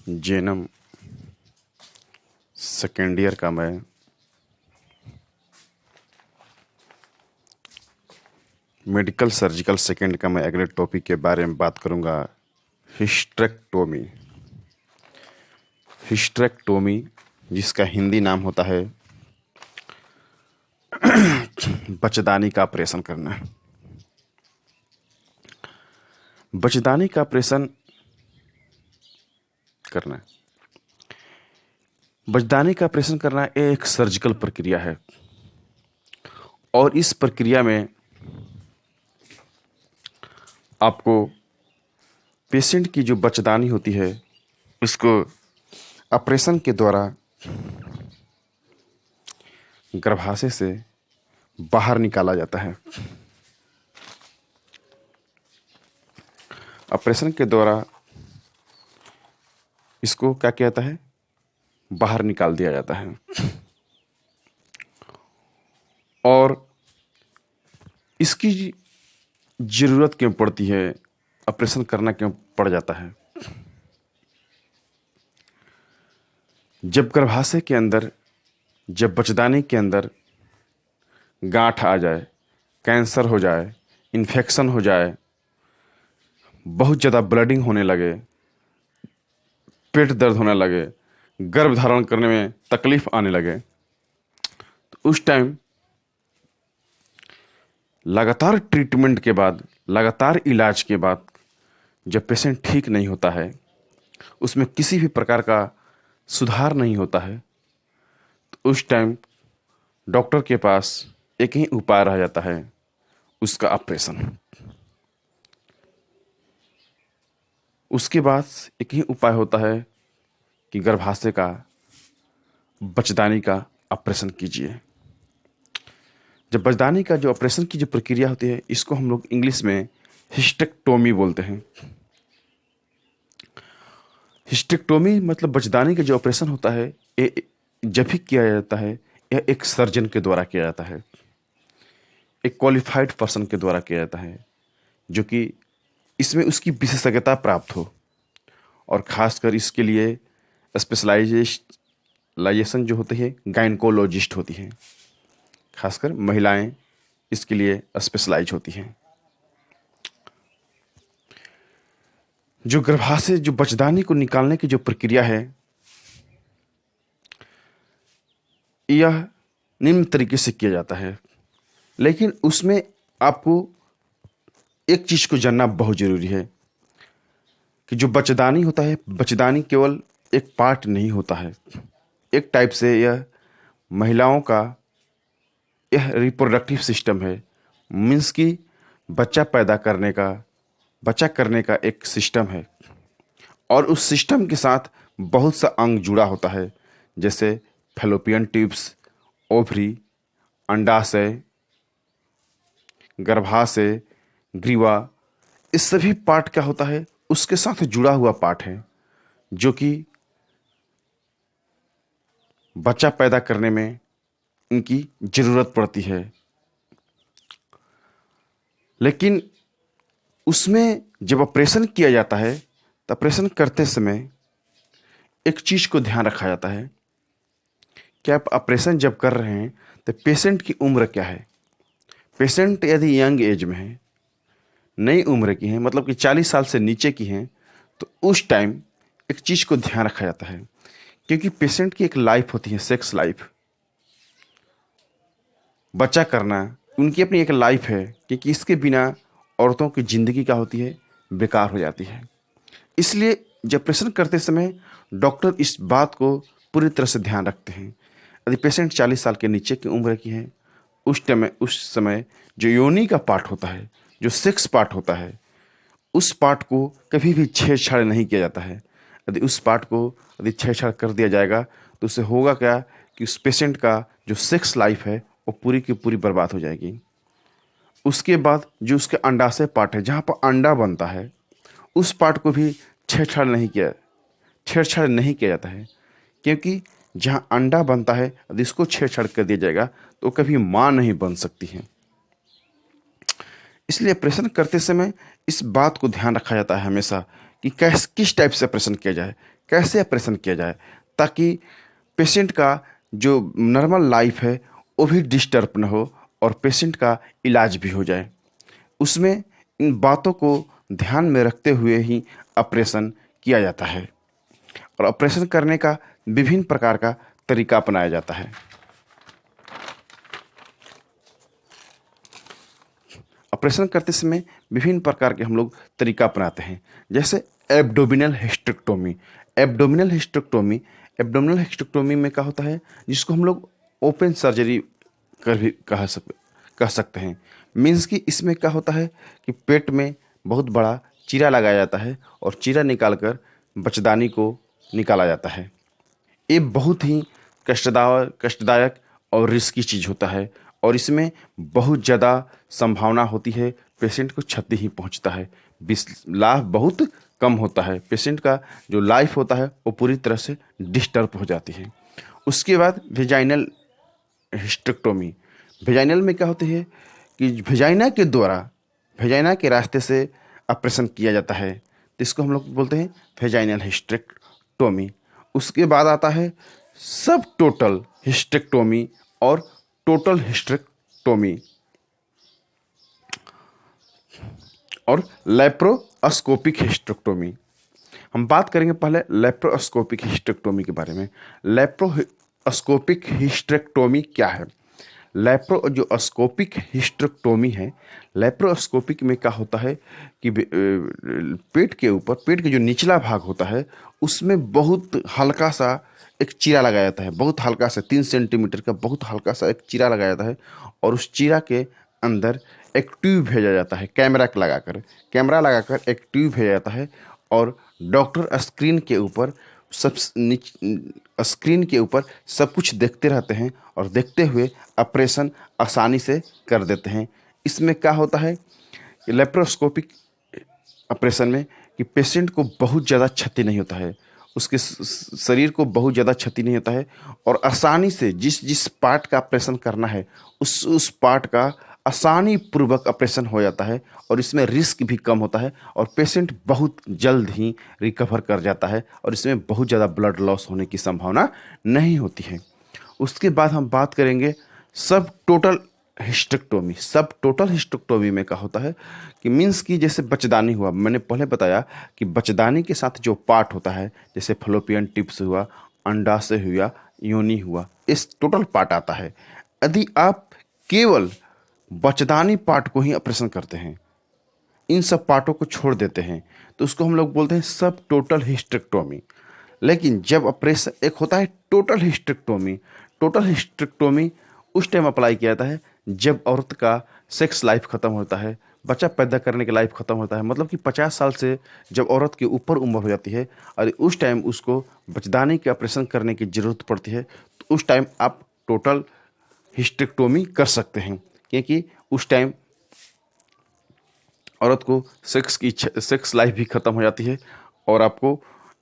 जेनम second year का मैं medical surgical second का मैं अगले टॉपिक के बारे में बात करूंगा। हिस्टेरेक्टोमी। हिस्टेरेक्टोमी जिसका हिंदी नाम होता है बचदानी का ऑपरेशन करना। बचदानी का ऑपरेशन करना बचदानी का ऑपरेशन करना एक सर्जिकल प्रक्रिया है और इस प्रक्रिया में आपको पेशेंट की जो बचदानी होती है उसको ऑपरेशन के द्वारा गर्भाशय से बाहर निकाला जाता है। ऑपरेशन के द्वारा इसको क्या किया जाता है, बाहर निकाल दिया जाता है और इसकी ज़रूरत क्यों पड़ती है, ऑपरेशन करना क्यों पड़ जाता है। जब गर्भाशय के अंदर, जब बचदानी के अंदर गांठ आ जाए, कैंसर हो जाए, इन्फेक्शन हो जाए, बहुत ज़्यादा ब्लीडिंग होने लगे, पेट दर्द होने लगे, गर्भ धारण करने में तकलीफ आने लगे, तो उस टाइम लगातार ट्रीटमेंट के बाद, लगातार इलाज के बाद जब पेशेंट ठीक नहीं होता है, उसमें किसी भी प्रकार का सुधार नहीं होता है, तो उस टाइम डॉक्टर के पास एक ही उपाय रह जाता है, उसका ऑपरेशन। उसके बाद एक ही उपाय होता है कि गर्भाशय का, बचदानी का ऑपरेशन कीजिए। जब बचदानी का जो ऑपरेशन की जो प्रक्रिया होती है, इसको हम लोग इंग्लिश में हिस्टेरेक्टोमी बोलते हैं। हिस्टेरेक्टोमी मतलब बचदानी का जो ऑपरेशन होता है, ये जब भी किया जाता है, यह एक सर्जन के द्वारा किया जाता है, एक क्वालिफाइड पर्सन के द्वारा किया जाता है, जो कि इसमें उसकी विशेषज्ञता प्राप्त हो और ख़ासकर इसके लिए स्पेशलाइजेशन जो होती है गायनकोलॉजिस्ट होती हैं, खासकर महिलाएं इसके लिए स्पेशलाइज होती हैं। जो गर्भाशय, जो बचदानी को निकालने की जो प्रक्रिया है, यह निम्न तरीके से किया जाता है, लेकिन उसमें आपको एक चीज़ को जानना बहुत ज़रूरी है कि जो बचदानी होता है, बचदानी केवल एक पार्ट नहीं होता है। एक टाइप से यह महिलाओं का यह रिप्रोडक्टिव सिस्टम है, मीन्स कि बच्चा पैदा करने का, बच्चा करने का एक सिस्टम है और उस सिस्टम के साथ बहुत सा अंग जुड़ा होता है, जैसे फैलोपियन ट्यूब्स, ओवरी, अंडाशय, गर्भाशय, ग्रीवा। इस सभी पार्ट क्या होता है, उसके साथ जुड़ा हुआ पार्ट है, जो कि बच्चा पैदा करने में इनकी ज़रूरत पड़ती है। लेकिन उसमें जब ऑपरेशन किया जाता है, तो ऑपरेशन करते समय एक चीज़ को ध्यान रखा जाता है कि आप ऑपरेशन जब कर रहे हैं तो पेशेंट की उम्र क्या है। पेशेंट यदि यंग एज में है, नई उम्र की है, मतलब कि 40 साल से नीचे की हैं, तो उस टाइम एक चीज़ को ध्यान रखा जाता है, क्योंकि पेशेंट की एक लाइफ होती है, सेक्स लाइफ, बच्चा करना उनकी अपनी एक लाइफ है, क्योंकि इसके बिना औरतों की ज़िंदगी क्या होती है, बेकार हो जाती है। इसलिए जब ऑपरेशन करते समय डॉक्टर इस बात को पूरी तरह से ध्यान रखते हैं। यदि पेशेंट 40 साल के नीचे की उम्र की है, उस समय जो योनि का पार्ट होता है, जो सेक्स पार्ट होता है, उस पार्ट को कभी भी छेड़छाड़ नहीं किया जाता है। यदि उस पार्ट को यदि छेड़छाड़ कर दिया जाएगा तो उससे होगा क्या कि उस पेशेंट का जो सेक्स लाइफ है वो पूरी की पूरी बर्बाद हो जाएगी। उसके बाद जो उसके अंडाशय पार्ट है, जहाँ पर अंडा बनता है, उस पार्ट को भी छेड़छाड़ नहीं किया जाता है, क्योंकि जहाँ अंडा बनता है यदि इसको छेड़छाड़ कर दिया जाएगा तो कभी माँ नहीं बन सकती है। इसलिए ऑपरेशन करते समय इस बात को ध्यान रखा जाता है हमेशा कि किस टाइप से ऑपरेशन किया जाए, कैसे ऑपरेशन किया जाए, ताकि पेशेंट का जो नॉर्मल लाइफ है वो भी डिस्टर्ब न हो और पेशेंट का इलाज भी हो जाए। उसमें इन बातों को ध्यान में रखते हुए ही ऑपरेशन किया जाता है और ऑपरेशन करने का विभिन्न प्रकार का तरीका अपनाया जाता है। ऑपरेशन करते समय विभिन्न प्रकार के हम लोग तरीका अपनाते हैं, जैसे abdominal hysterectomy. Abdominal hysterectomy abdominal hysterectomy में क्या होता है, जिसको हम लोग ओपन सर्जरी कर भी कह सकते हैं। मीन्स कि इसमें क्या होता है कि पेट में बहुत बड़ा चीरा लगाया जाता है और चीरा निकालकर बच्चेदानी को निकाला जाता है। ये बहुत ही कष्टदायक और रिस्की चीज़ होता है और इसमें बहुत ज़्यादा संभावना होती है पेशेंट को क्षति ही पहुंचता है। लाभ बहुत कम होता है, पेशेंट का जो लाइफ होता है वो पूरी तरह से डिस्टर्ब हो जाती है। उसके बाद वेजाइनल हिस्टेक्टोमी। वेजाइनल में क्या होती है कि वेजाइना के रास्ते से ऑपरेशन किया जाता है, तो इसको हम लोग बोलते हैं वेजाइनल हिस्टेक्टोमी। उसके बाद आता है सब टोटल हिस्टेक्टोमी और टोटल हिस्टेक्टोमी और लेप्रोस्कोपिक हिस्टेक्टोमी। हम बात करेंगे पहले लेप्रोस्कोपिक हिस्टेक्टोमी के बारे में। लेप्रोस्कोपिक हिस्टेक्टोमी क्या है? जो स्कोपिक हिस्टेक्टोमी है, लेप्रोस्कोपिक में क्या होता है कि पेट के जो निचला भाग होता है उसमें बहुत हल्का सा एक चीरा लगाया जाता है, बहुत हल्का सा 3 सेंटीमीटर का बहुत हल्का सा एक चीरा लगाया जाता है और उस चीरा के अंदर एक ट्यूब भेजा जाता है। कैमरा लगाकर एक ट्यूब भेजा जाता है और डॉक्टर स्क्रीन के ऊपर सब कुछ देखते रहते हैं और देखते हुए ऑपरेशन आसानी से कर देते हैं। इसमें क्या होता है कि लेप्रोस्कोपिक ऑपरेशन में कि पेशेंट को बहुत ज़्यादा क्षति नहीं होता है, उसके शरीर को बहुत ज़्यादा क्षति नहीं होता है और आसानी से जिस पार्ट का ऑपरेशन करना है उस पार्ट का आसानी पूर्वक ऑपरेशन हो जाता है और इसमें रिस्क भी कम होता है और पेशेंट बहुत जल्द ही रिकवर कर जाता है और इसमें बहुत ज़्यादा ब्लड लॉस होने की संभावना नहीं होती है। उसके बाद हम बात करेंगे सब टोटल हिस्टेक्टोमी। सब टोटल हिस्टेक्टोमी में क्या होता है कि मीन्स कि जैसे बच्चेदानी हुआ, मैंने पहले बताया कि बच्चेदानी के साथ जो पार्ट होता है जैसे फलोपियन टिप्स हुआ, अंडाशय हुआ, योनि हुआ, इस टोटल पार्ट आता है। यदि आप केवल बच्चेदानी पार्ट को ही ऑपरेशन करते हैं, इन सब पार्टों को छोड़ देते हैं, तो उसको हम लोग बोलते हैं सब टोटल हिस्टेक्टोमी। लेकिन जब ऑपरेशन एक होता है टोटल हिस्टेक्टोमी उस टाइम अप्लाई किया जाता है जब औरत का सेक्स लाइफ खत्म होता है, बच्चा पैदा करने की लाइफ खत्म होता है, मतलब कि 50 साल से जब औरत के ऊपर उम्र हो जाती है और उस टाइम उसको बच्चेदानी के ऑपरेशन करने की ज़रूरत पड़ती है, तो उस टाइम आप टोटल हिस्टेक्टोमी कर सकते हैं, क्योंकि उस टाइम औरत को सेक्स लाइफ भी ख़त्म हो जाती है और आपको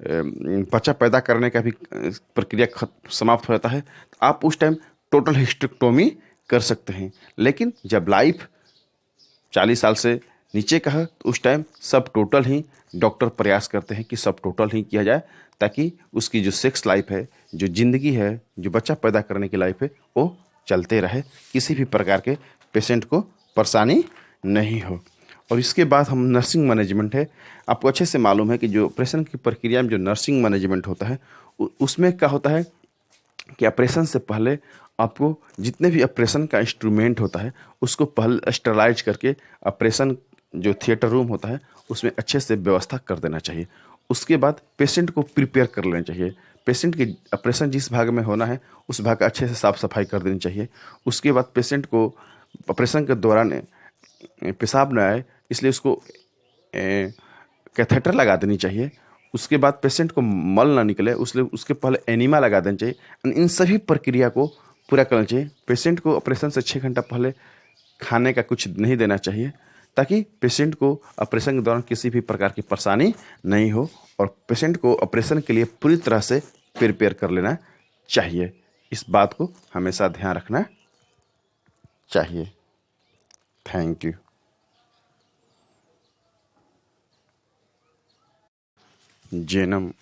बच्चा पैदा करने का भी प्रक्रिया समाप्त हो जाता है, तो आप उस टाइम टोटल हिस्टेक्टोमी कर सकते हैं। लेकिन जब लाइफ 40 साल से नीचे का है तो उस टाइम सब टोटल ही डॉक्टर प्रयास करते हैं कि सब टोटल ही किया जाए, ताकि उसकी जो सेक्स लाइफ है, जो ज़िंदगी है, जो बच्चा पैदा करने की लाइफ है, वो चलते रहे, किसी भी प्रकार के पेशेंट को परेशानी नहीं हो। और इसके बाद हम नर्सिंग मैनेजमेंट है। आपको अच्छे से मालूम है कि जो ऑपरेशन की प्रक्रिया में जो नर्सिंग मैनेजमेंट होता है उसमें क्या होता है कि ऑपरेशन से पहले आपको जितने भी ऑपरेशन का इंस्ट्रूमेंट होता है उसको पहले स्टरलाइज करके ऑपरेशन जो थिएटर रूम होता है उसमें अच्छे से व्यवस्था कर देना चाहिए। उसके बाद पेशेंट को प्रिपेयर कर लेना चाहिए। पेशेंट की ऑपरेशन जिस भाग में होना है उस भाग का अच्छे से साफ सफाई कर देनी चाहिए। उसके बाद पेशेंट को ऑपरेशन के दौरान पेशाब न आए इसलिए उसको कैथेटर लगा देनी चाहिए। उसके बाद पेशेंट को मल ना निकले उसलिए उसके पहले एनीमा लगा देना चाहिए। इन सभी प्रक्रिया को पूरा करना चाहिए। पेशेंट को ऑपरेशन से 6 घंटा पहले खाने का कुछ नहीं देना चाहिए, ताकि पेशेंट को ऑपरेशन के दौरान किसी भी प्रकार की परेशानी नहीं हो और पेशेंट को ऑपरेशन के लिए पूरी तरह से प्रिपेयर कर लेना चाहिए। इस बात को हमेशा ध्यान रखना चाहिए। Thank you. जैनम।